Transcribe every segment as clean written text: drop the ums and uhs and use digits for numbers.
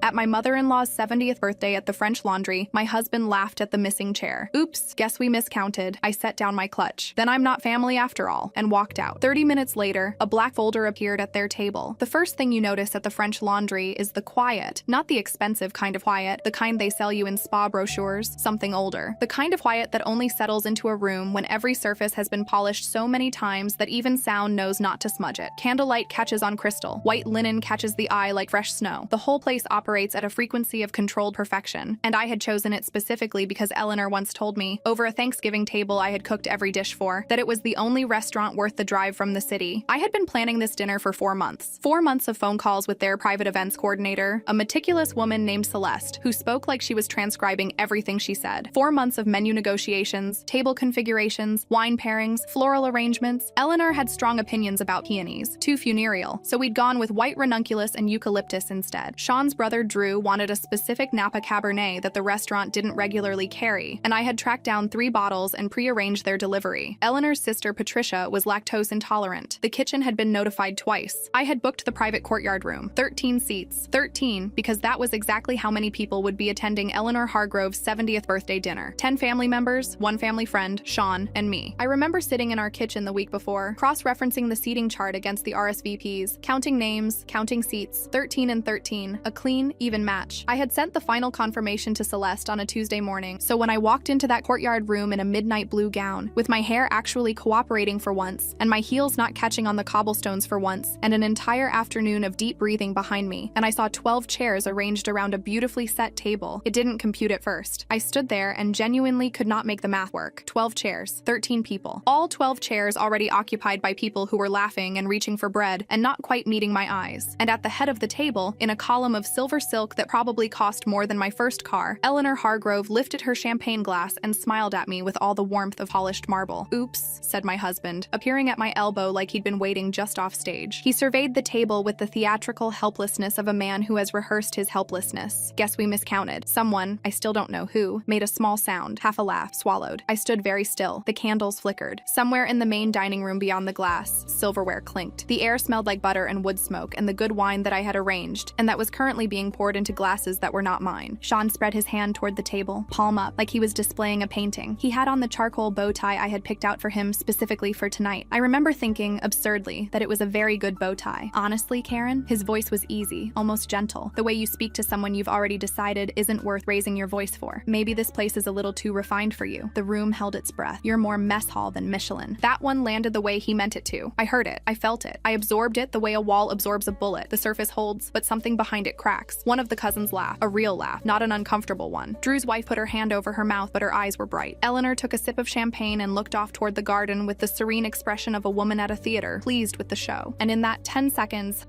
At my mother-in-law's 70th birthday at the French Laundry, my husband laughed at the missing chair. Oops, guess we miscounted. I set down my clutch. Then I'm not family after all, and walked out. 30 minutes later, a black folder appeared at their table. The first thing you notice at the French Laundry is the quiet. Not the expensive kind of quiet, the kind they sell you in spa brochures, something older. The kind of quiet that only settles into a room when every surface has been polished so many times that even sound knows not to smudge it. Candlelight catches on crystal. White linen catches the eye like fresh snow. The whole place operates at a frequency of controlled perfection, and I had chosen it specifically because Eleanor once told me, over a Thanksgiving table I had cooked every dish for, that it was the only restaurant worth the drive from the city. I had been planning this dinner for 4 months. 4 months of phone calls with their private events coordinator, a meticulous woman named Celeste, who spoke like she was transcribing everything she said. 4 months of menu negotiations, table configurations, wine pairings, floral arrangements. Eleanor had strong opinions about peonies, too funereal, so we'd gone with white ranunculus and eucalyptus instead. Sean's brother Drew wanted a specific Napa Cabernet that the restaurant didn't regularly carry, and I had tracked down 3 bottles and pre-arranged their delivery. Eleanor's sister Patricia was lactose intolerant. The kitchen had been notified twice. I had booked the private courtyard room, 13 seats. 13, because that was exactly how many people would be attending Eleanor Hargrove's 70th birthday dinner. 10 family members, 1 family friend, Sean, and me. I remember sitting in our kitchen the week before, cross-referencing the seating chart against the RSVPs, counting names, counting seats, 13 and 13, a clean, even match. I had sent the final confirmation to Celeste on a Tuesday morning, so when I walked into that courtyard room in a midnight blue gown, with my hair actually cooperating for once, and my heels not catching on the cobblestones for once, and an entire afternoon of deep breathing behind me, and I saw 12 chairs arranged around a beautifully set table, it didn't compute at first. I stood there and genuinely could not make the math work. 12 chairs, 13 people. All 12 chairs already occupied by people who were laughing and reaching for bread and not quite meeting my eyes. And at the head of the table, in a column of silver silk that probably cost more than my first car, Eleanor Hargrove lifted her champagne glass and smiled at me with all the warmth of polished marble. Oops, said my husband, appearing at my elbow like he'd been waiting just off stage. He surveyed the table with the theatrical helplessness of a man who has rehearsed his helplessness. Guess we miscounted. Someone, I still don't know who, made a small sound, half a laugh, swallowed. I stood very still. The candles flickered. Somewhere in the main dining room beyond the glass, silverware clinked. The air smelled like butter and wood smoke and the good wine that I had arranged, and that was currently being poured into glasses that were not mine. Sean spread his hand toward the table, palm up, like he was displaying a painting. He had on the charcoal bow tie I had picked out for him specifically for tonight. I remember thinking, absurdly, that it was a very good bow tie. Honestly, Karen, his voice was easy, almost gentle, the way you speak to someone you've already decided isn't worth raising your voice for. Maybe this place is a little too refined for you. The room held its breath. You're more mess hall than Michelin. That one landed the way he meant it to. I heard it. I felt it. I absorbed it the way a wall absorbs a bullet. The surface holds, but something behind it cracks. One of the cousins laughed. A real laugh, not an uncomfortable one. Drew's wife put her hand over her mouth, but her eyes were bright. Eleanor took a sip of champagne and looked off toward the garden with the serene expression of a woman at a theater, pleased with the show. And in that 10 seconds,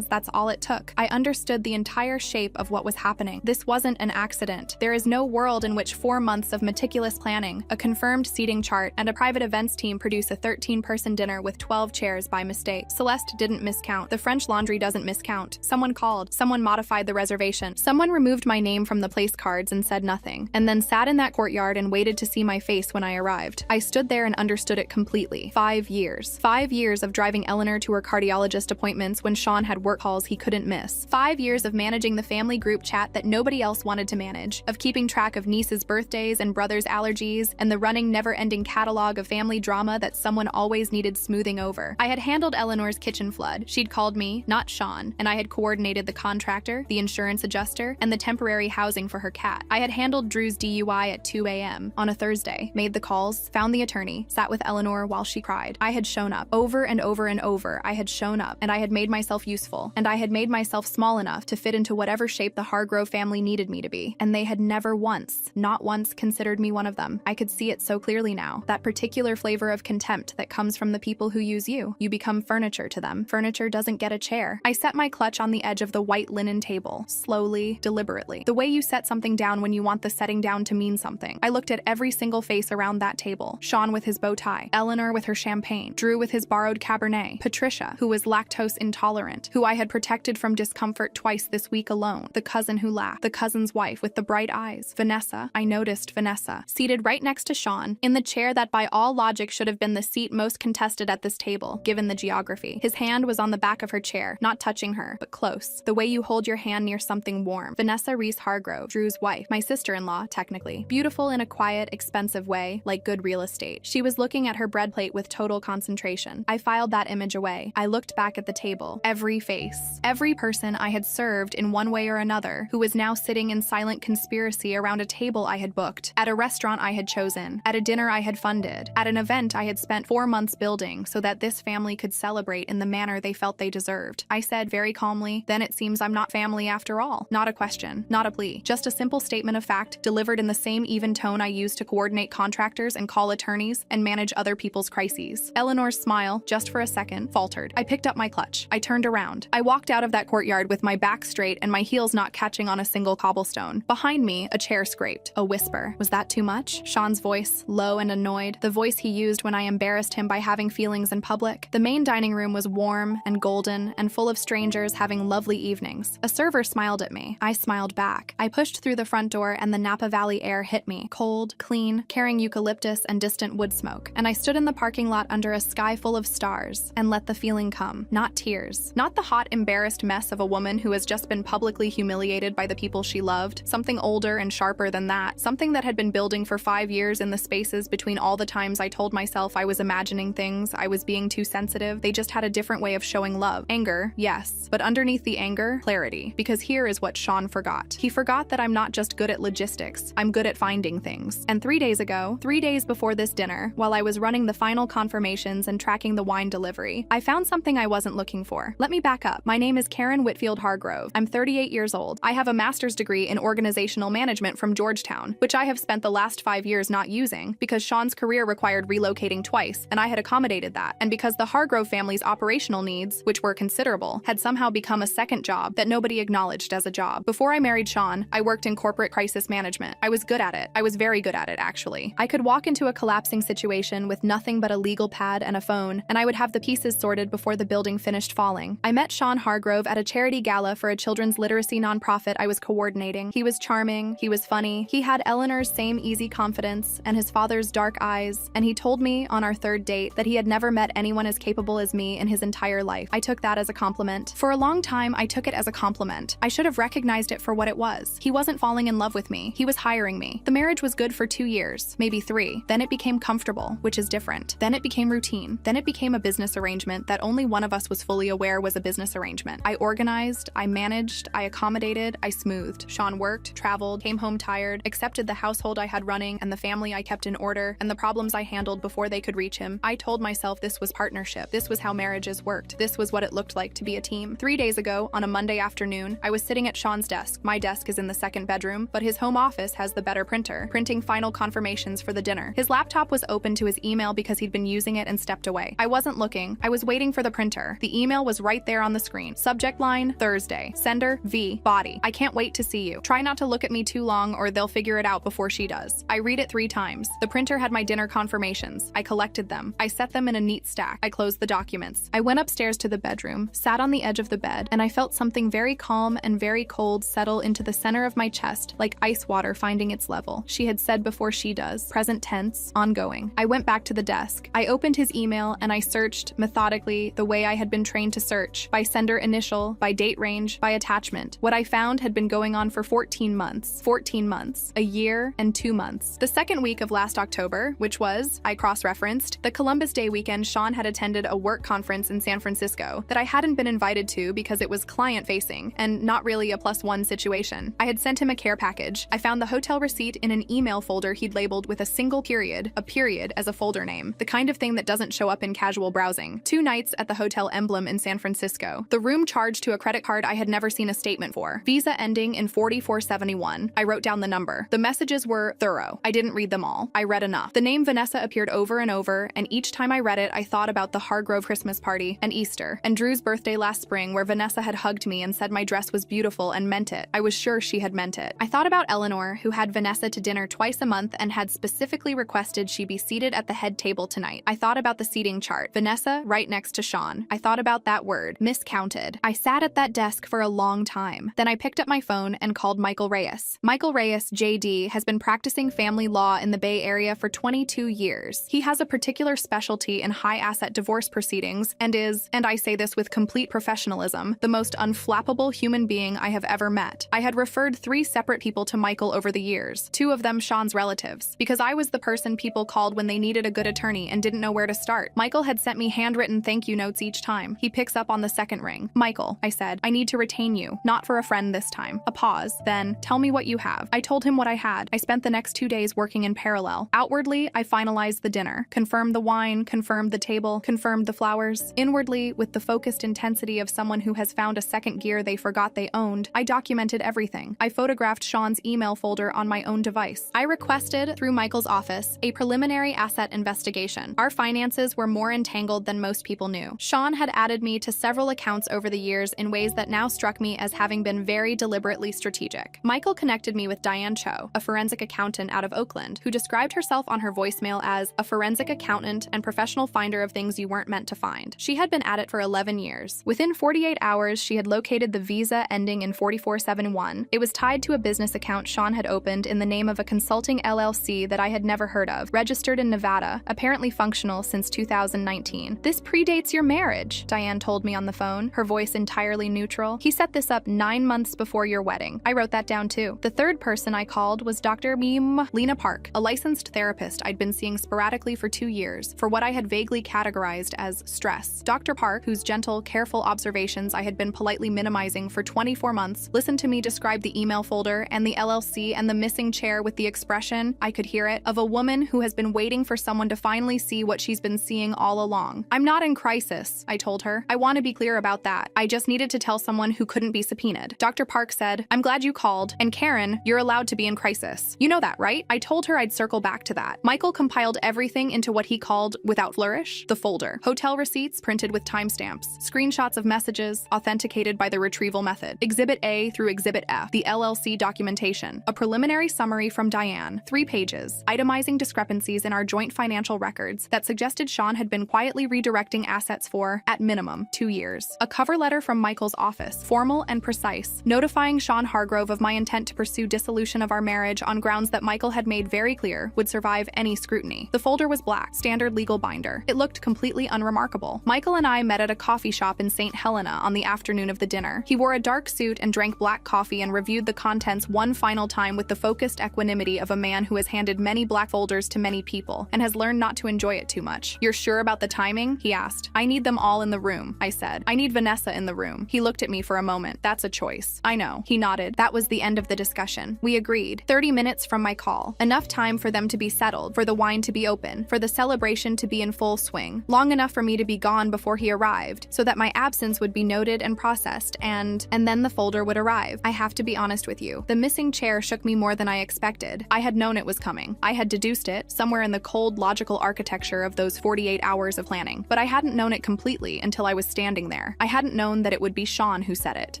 that's all it took. I understood the entire shape of what was happening. This wasn't an accident. There is no world in which 4 months of meticulous planning, a confirmed seating chart, and a private events team produce a 13-person dinner with 12 chairs by mistake. Celeste didn't miscount. The French Laundry doesn't miscount. Someone called. Someone modified the reservation. Someone removed my name from the place cards and said nothing, and then sat in that courtyard and waited to see my face when I arrived. I stood there and understood it completely. 5 years. 5 years of driving Eleanor to her cardiologist appointments when Sean had work calls he couldn't miss. 5 years of managing the family group chat that nobody else wanted to manage, of keeping track of nieces' birthdays and brothers' allergies, and the running never-ending catalog of family drama that someone always needed smoothing over. I had handled Eleanor's kitchen flood. She'd called me, not Sean, and I had coordinated the contractor, the insurance adjuster, and the temporary housing for her cat. I had handled Drew's DUI at 2 a.m. on a Thursday, made the calls, found the attorney, sat with Eleanor while she cried. I had shown up. Over and over and over, I had shown up, and I had made myself useful, and I had made myself small enough to fit into whatever shape the Hargrove family needed me to be, and they had never once, not once, considered me one of them. I could see it so clearly now. That particular flavor of contempt that comes from the people who use you. You become furniture to them. Furniture doesn't get a chair. I set my clutch on the edge of the white linen table, slowly, deliberately. The way you set something down when you want the setting down to mean something. I looked at every single face around that table. Sean with his bow tie, Eleanor with her champagne, Drew with his borrowed Cabernet, Patricia, who was lactose intolerant, who I had protected from discomfort twice this week alone, the cousin who laughed, the cousin's wife with the bright eyes, Vanessa. I noticed Vanessa, seated right next to Sean, in the chair that by all logic should have been the seat most contested at this table, given the geography. His hand was on the back of her chair, not touching her, but close. The way you hold your hand hand near something warm. Vanessa Reese Hargrove, Drew's wife, my sister-in-law, technically. Beautiful in a quiet, expensive way, like good real estate. She was looking at her bread plate with total concentration. I filed that image away. I looked back at the table. Every face. Every person I had served in one way or another, who was now sitting in silent conspiracy around a table I had booked, at a restaurant I had chosen, at a dinner I had funded, at an event I had spent 4 months building so that this family could celebrate in the manner they felt they deserved. I said very calmly, "Then it seems I'm not family after all." Not a question, not a plea, just a simple statement of fact delivered in the same even tone I used to coordinate contractors and call attorneys and manage other people's crises. Eleanor's smile, just for a second, faltered. I picked up my clutch. I turned around. I walked out of that courtyard with my back straight and my heels not catching on a single cobblestone. Behind me, a chair scraped. A whisper. Was that too much? Sean's voice, low and annoyed, the voice he used when I embarrassed him by having feelings in public. The main dining room was warm and golden and full of strangers having lovely evenings. A server smiled at me. I smiled back. I pushed through the front door and the Napa Valley air hit me, cold, clean, carrying eucalyptus and distant wood smoke. And I stood in the parking lot under a sky full of stars and let the feeling come. Not tears. Not the hot, embarrassed mess of a woman who has just been publicly humiliated by the people she loved. Something older and sharper than that. Something that had been building for 5 years in the spaces between all the times I told myself I was imagining things, I was being too sensitive. They just had a different way of showing love. Anger, yes. But underneath the anger, clarity. Because here is what Sean forgot. He forgot that I'm not just good at logistics, I'm good at finding things. And 3 days ago, 3 days before this dinner, while I was running the final confirmations and tracking the wine delivery, I found something I wasn't looking for. Let me back up. My name is Karen Whitfield Hargrove. I'm 38 years old. I have a master's degree in organizational management from Georgetown, which I have spent the last 5 years not using because Sean's career required relocating twice, and I had accommodated that. And because the Hargrove family's operational needs, which were considerable, had somehow become a second job that nobody acknowledged as a job. Before I married Sean, I worked in corporate crisis management. I was good at it. I was very good at it, actually. I could walk into a collapsing situation with nothing but a legal pad and a phone, and I would have the pieces sorted before the building finished falling. I met Sean Hargrove at a charity gala for a children's literacy nonprofit I was coordinating. He was charming, he was funny, he had Eleanor's same easy confidence and his father's dark eyes, and he told me on our third date that he had never met anyone as capable as me in his entire life. I took that as a compliment. For a long time, I took it as a compliment. I should have recognized it for what it was. He wasn't falling in love with me. He was hiring me. The marriage was good for 2 years, maybe 3. Then it became comfortable, which is different. Then it became routine. Then it became a business arrangement that only one of us was fully aware was a business arrangement. I organized, I managed, I accommodated, I smoothed. Sean worked, traveled, came home tired, accepted the household I had running and the family I kept in order, and the problems I handled before they could reach him. I told myself this was partnership. This was how marriages worked. This was what it looked like to be a team. 3 days ago, on a Monday afternoon, I was sitting at Sean's desk. My desk is in the second bedroom, but his home office has the better printer, printing final confirmations for the dinner. His laptop was open to his email because he'd been using it and stepped away. I wasn't looking. I was waiting for the printer. The email was right there on the screen. Subject line, Thursday. Sender, V, body. I can't wait to see you. Try not to look at me too long or they'll figure it out before she does. I read it 3 times. The printer had my dinner confirmations. I collected them. I set them in a neat stack. I closed the documents. I went upstairs to the bedroom, sat on the edge of the bed, and I felt something very calm and very cold settle into the center of my chest, like ice water finding its level. She had said before she does. Present tense, ongoing. I went back to the desk. I opened his email and I searched methodically the way I had been trained to search, by sender initial, by date range, by attachment. What I found had been going on for 14 months. 14 months. A year and 2 months. The second week of last October, which was, I cross-referenced, the Columbus Day weekend, Sean had attended a work conference in San Francisco that I hadn't been invited to because it was client-facing and not really a +1 situation. I had sent him a care package. I found the hotel receipt in an email folder he'd labeled with a single period, a period as a folder name, the kind of thing that doesn't show up in casual browsing. 2 nights at the Hotel Emblem in San Francisco. The room charged to a credit card I had never seen a statement for. Visa ending in 4471. I wrote down the number. The messages were thorough. I didn't read them all. I read enough. The name Vanessa appeared over and over, and each time I read it, I thought about the Hargrove Christmas party and Easter and Drew's birthday last spring where Vanessa had hugged me and said my dress was beautiful and meant it. I was sure she had meant it. I thought about Eleanor, who had Vanessa to dinner twice a month and had specifically requested she be seated at the head table tonight. I thought about the seating chart. Vanessa right next to Sean. I thought about that word. Miscounted. I sat at that desk for a long time. Then I picked up my phone and called Michael Reyes. Michael Reyes, JD, has been practicing family law in the Bay Area for 22 years. He has a particular specialty in high-asset divorce proceedings and is, and I say this with complete professionalism, the most unflappable human being I have ever met. I had referred 3 separate people to Michael over the years, 2 of them Sean's relatives, because I was the person people called when they needed a good attorney and didn't know where to start. Michael had sent me handwritten thank you notes each time. He picks up on the second ring. "Michael," I said, "I need to retain you, not for a friend this time." A pause, then, "Tell me what you have." I told him what I had. I spent the next 2 days working in parallel. Outwardly, I finalized the dinner, confirmed the wine, confirmed the table, confirmed the flowers. Inwardly, with the focused intensity of someone who has found a second gear they forgot they owned, I documented everything. I photographed Sean's email folder on my own device. I requested, through Michael's office, a preliminary asset investigation. Our finances were more entangled than most people knew. Sean had added me to several accounts over the years in ways that now struck me as having been very deliberately strategic. Michael connected me with Diane Cho, a forensic accountant out of Oakland, who described herself on her voicemail as a forensic accountant and professional finder of things you weren't meant to find. She had been at it for 11 years. Within 48 hours, she had located the visa ending in 4471. It was tied to a business account Sean had opened in the name of a consulting LLC that I had never heard of, registered in Nevada, apparently functional since 2019. "This predates your marriage," Diane told me on the phone, her voice entirely neutral. "He set this up 9 months before your wedding." I wrote that down too. The third person I called was Dr. Lena Park, a licensed therapist I'd been seeing sporadically for 2 years, for what I had vaguely categorized as stress. Dr. Park, whose gentle, careful observations I had been politely minimizing for 24 months, listened to me describe the email folder and the LLC and the missing chair with the expression, I could hear it, of a woman who has been waiting for someone to finally see what she's been seeing all along. "I'm not in crisis," I told her. "I want to be clear about that. I just needed to tell someone who couldn't be subpoenaed." Dr. Park said, "I'm glad you called. And Karen, you're allowed to be in crisis. You know that, right?" I told her I'd circle back to that. Michael compiled everything into what he called, without flourish, the folder. Hotel receipts printed with timestamps, screenshots of messages authenticated by the retrieval method, Exhibit A through Exhibit F, the LLC documentation, a preliminary summary from Diane, 3 pages, itemizing discrepancies in our joint financial records that suggested Sean had been quietly redirecting assets for, at minimum, 2 years. A cover letter from Michael's office, formal and precise, notifying Sean Hargrove of my intent to pursue dissolution of our marriage on grounds that Michael had made very clear would survive any scrutiny. The folder was black, standard legal binder. It looked completely unremarkable. Michael and I met at a coffee shop in St. Helena on the afternoon of the dinner. He wore a dark suit and drank black coffee and reviewed the contents one final time with the focused equanimity of a man who has handed many black folders to many people and has learned not to enjoy it too much. "You're sure about the timing?" he asked. "I need them all in the room," I said. "I need Vanessa in the room." He looked at me for a moment. "That's a choice." "I know." He nodded. That was the end of the discussion. We agreed. 30 minutes from my call. Enough time for them to be settled, for the wine to be open, for the celebration to be in full swing. Long enough for me to be gone before he arrived, so that my absence would be noted and processed, and then the folder would arrive. I have to be honest with you. The missing chair shook me more than I expected. I had known it was coming. I had deduced it, somewhere in the cold, logical architecture of those 48 hours of planning. But I hadn't known it completely until I was standing there. I hadn't known that it would be Sean who said it,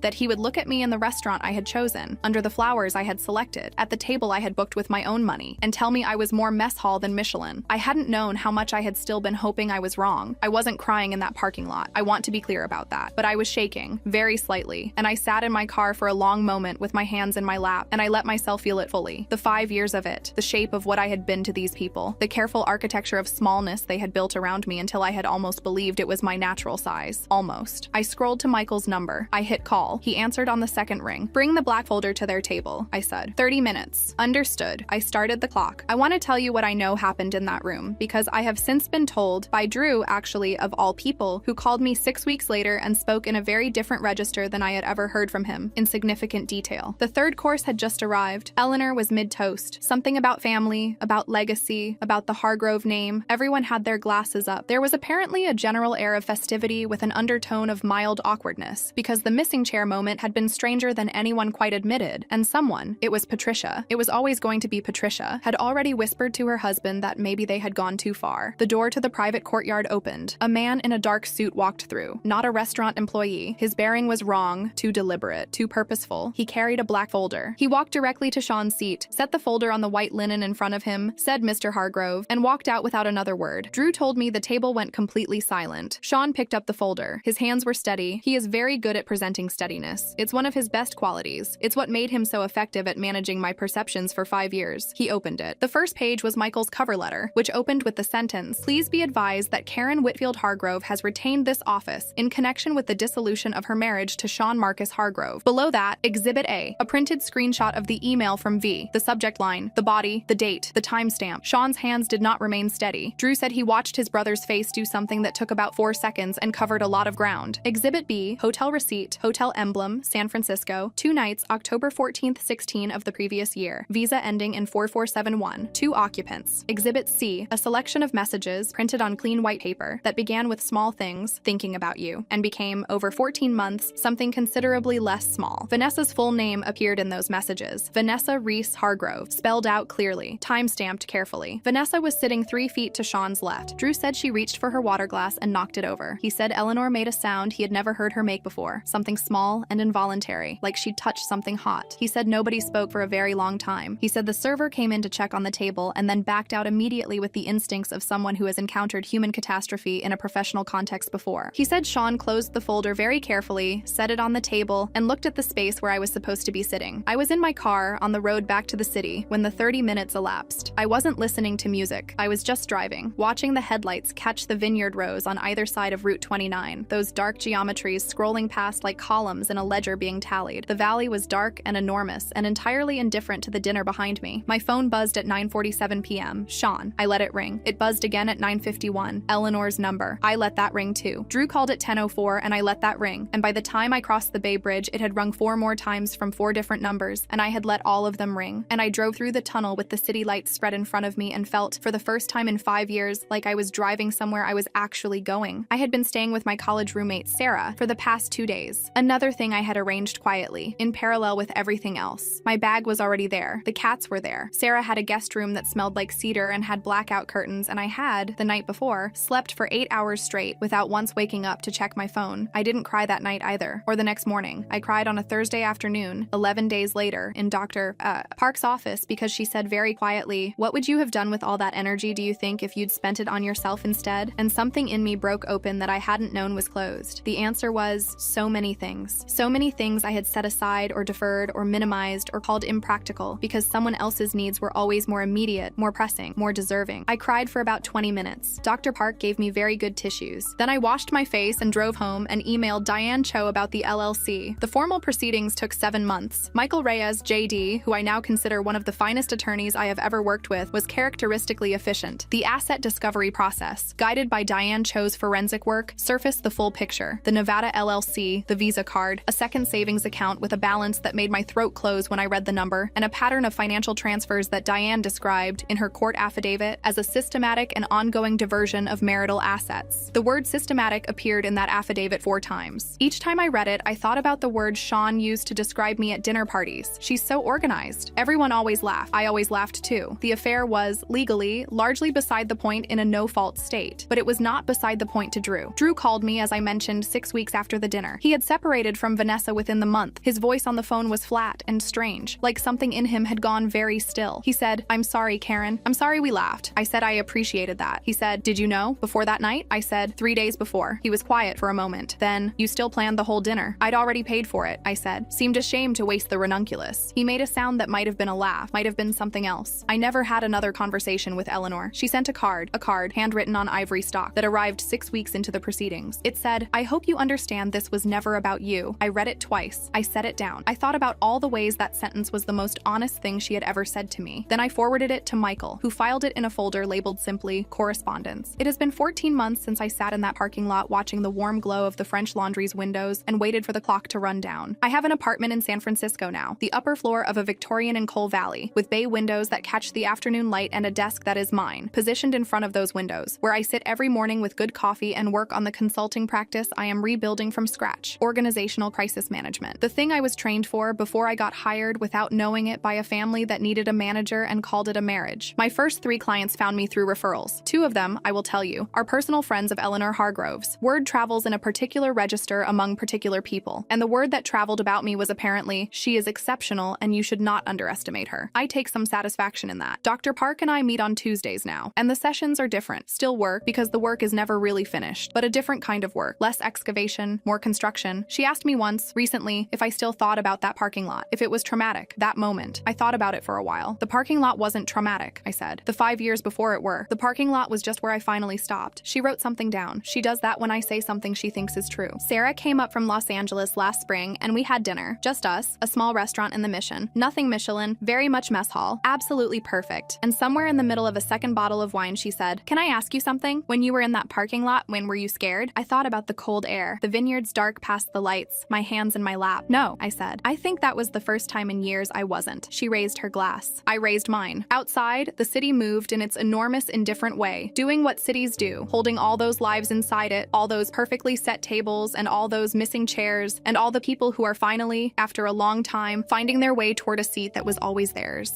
that he would look at me in the restaurant I had chosen, under the flowers I had selected, at the table I had booked with my own money, and tell me I was more mess hall than Michelin. I hadn't known how much I had still been hoping I was wrong. I wasn't crying in that parking lot. I want to be clear about that. But I was shaking, very slightly, and I sat in my car for a long moment with my hands in my lap, and I let myself feel it fully. The 5 years of it, the shape of what I had been to these people, the careful architecture of smallness they had built around me until I had almost believed it was my natural size. Almost. I scrolled to Michael's number. I hit call. He answered on the second ring. "Bring the black folder to their table," I said. 30 minutes. Understood. I started the clock. I want to tell you what I know happened in that room, because I have since been told, by Drew actually, of all people, who called me 6 weeks later and spoke in a very different register than I had ever heard from him, in significant detail. The third course had just arrived. Eleanor was mid-toast. Something about family, about legacy, about the Hargrove name. Everyone had their glasses up. There was apparently a general air of festivity with an undertone of mild awkwardness, because the missing chair moment had been stranger than anyone quite admitted, and someone, it was Patricia, it was always going to be Patricia, had already whispered to her husband that maybe they had gone too far. The door to the private courtyard opened. A man in a dark suit walked through. Not a restaurant employee. His bearing was wrong, too deliberate, too purposeful. He carried a black folder. He walked directly to Sean's seat, set the folder on the white linen in front of him, said Mr. Hargrove, and walked out without another word. Drew told me the table went completely silent. Sean picked up the folder. His hands were steady. He is very good at presenting steadiness. It's one of his best qualities. It's what made him so effective at managing my perceptions for 5 years. He opened it. The first page was Michael's cover letter, which opened with the sentence, "Please be advised that Karen Whitfield Hargrove has retained this office in connection with the dissolution of her marriage to Sean Sean Marcus Hargrove. Below that, Exhibit A, a printed screenshot of the email from V, the subject line, the body, the date, the timestamp. Sean's hands did not remain steady. Drew said he watched his brother's face do something that took about 4 seconds and covered a lot of ground. Exhibit B, hotel receipt, hotel emblem, San Francisco, 2 nights, October 14th, 16 of the previous year. Visa ending in 4471, 2 occupants. Exhibit C, a selection of messages printed on clean white paper that began with small things, thinking about you, and became, over 14 months, something considerably less small. Vanessa's full name appeared in those messages. Vanessa Reese Hargrove, spelled out clearly, time-stamped carefully. Vanessa was sitting 3 feet to Sean's left. Drew said she reached for her water glass and knocked it over. He said Eleanor made a sound he had never heard her make before, something small and involuntary, like she'd touched something hot. He said nobody spoke for a very long time. He said the server came in to check on the table and then backed out immediately with the instincts of someone who has encountered human catastrophe in a professional context before. He said Sean closed the folder very carefully, set it on the table, and looked at the space where I was supposed to be sitting. I was in my car on the road back to the city when the 30 minutes elapsed. I wasn't listening to music. I was just driving, watching the headlights catch the vineyard rows on either side of Route 29, those dark geometries scrolling past like columns in a ledger being tallied. The valley was dark and enormous and entirely indifferent to the dinner behind me. My phone buzzed at 9:47 p.m. Sean. I let it ring. It buzzed again at 9:51. Eleanor's number. I let that ring too. Drew called at 10:04 and I let that ring. And by the time I crossed the Bay Bridge, it had rung 4 more times from 4 different numbers, and I had let all of them ring. And I drove through the tunnel with the city lights spread in front of me and felt, for the first time in 5 years, like I was driving somewhere I was actually going. I had been staying with my college roommate, Sarah, for the past 2 days. Another thing I had arranged quietly, in parallel with everything else. My bag was already there. The cats were there. Sarah had a guest room that smelled like cedar and had blackout curtains, and I had, the night before, slept for 8 hours straight without once waking up to check my phone. I didn't cry that night either, or the next morning. I cried on a Thursday afternoon, 11 days later, in Dr. Park's office because she said very quietly, "What would you have done with all that energy, do you think, if you'd spent it on yourself instead?" And something in me broke open that I hadn't known was closed. The answer was, so many things. So many things I had set aside or deferred or minimized or called impractical because someone else's needs were always more immediate, more pressing, more deserving. I cried for about 20 minutes. Dr. Park gave me very good tissues. Then I washed my face and drove home and emailed Diane Cho about the LLC. The formal proceedings took 7 months. Michael Reyes, JD, who I now consider one of the finest attorneys I have ever worked with, was characteristically efficient. The asset discovery process, guided by Diane Cho's forensic work, surfaced the full picture. The Nevada LLC, the Visa card, a second savings account with a balance that made my throat close when I read the number, and a pattern of financial transfers that Diane described, in her court affidavit, as a systematic and ongoing diversion of marital assets. The word systematic appeared in that affidavit 4 times. Each time I read it, I thought about the word Sean used to describe me at dinner parties. She's so organized. Everyone always laughed. I always laughed too. The affair was, legally, largely beside the point in a no-fault state. But it was not beside the point to Drew. Drew called me, as I mentioned, 6 weeks after the dinner. He had separated from Vanessa within the month. His voice on the phone was flat and strange, like something in him had gone very still. He said, "I'm sorry, Karen. I'm sorry we laughed." I said I appreciated that. He said, "Did you know? Before that night?" I said, 3 days before. He was quiet for a moment. Then, "You still planned the whole dinner." "I'd already paid for it," I said. Seemed ashamed to waste the ranunculus. He made a sound that might have been a laugh, might have been something else. I never had another conversation with Eleanor. She sent a card, handwritten on ivory stock, that arrived 6 weeks into the proceedings. It said, "I hope you understand this was never about you." I read it twice. I set it down. I thought about all the ways that sentence was the most honest thing she had ever said to me. Then I forwarded it to Michael, who filed it in a folder labeled simply Correspondence. It has been 14 months since I sat in that parking lot watching the warm glow of the French Laundry's windows and waited for the clock to run down. I have an apartment in San Francisco now, the upper floor of a Victorian and Coal Valley, with bay windows that catch the afternoon light and a desk that is mine, positioned in front of those windows, where I sit every morning with good coffee and work on the consulting practice I am rebuilding from scratch, organizational crisis management. The thing I was trained for before I got hired without knowing it by a family that needed a manager and called it a marriage. My first 3 clients found me through referrals. 2 of them, I will tell you, are personal friends of Eleanor Hargrove's. Word travels in a particular register among particular people, and the word that traveled about me was apparently, "She is exceptional and you should not underestimate her." I take some satisfaction in that. Dr. Park and I meet on Tuesdays now, and the sessions are different. Still work, because the work is never really finished, but a different kind of work. Less excavation, more construction. She asked me once, recently, if I still thought about that parking lot, if it was traumatic, that moment. I thought about it for a while. The parking lot wasn't traumatic, I said. The 5 years before it were. The parking lot was just where I finally stopped. She wrote something down. She does that when I say something she thinks is true. Sarah came up from Los Los Angeles last spring and we had dinner. Just us, a small restaurant in the Mission. Nothing Michelin, very much mess hall. Absolutely perfect. And somewhere in the middle of a second bottle of wine, she said, "Can I ask you something? When you were in that parking lot, when were you scared?" I thought about the cold air, the vineyards dark past the lights, my hands in my lap. "No," I said. "I think that was the first time in years I wasn't." She raised her glass. I raised mine. Outside, the city moved in its enormous, indifferent way, doing what cities do, holding all those lives inside it, all those perfectly set tables and all those missing chairs, and all the people who are finally, after a long time, finding their way toward a seat that was always theirs.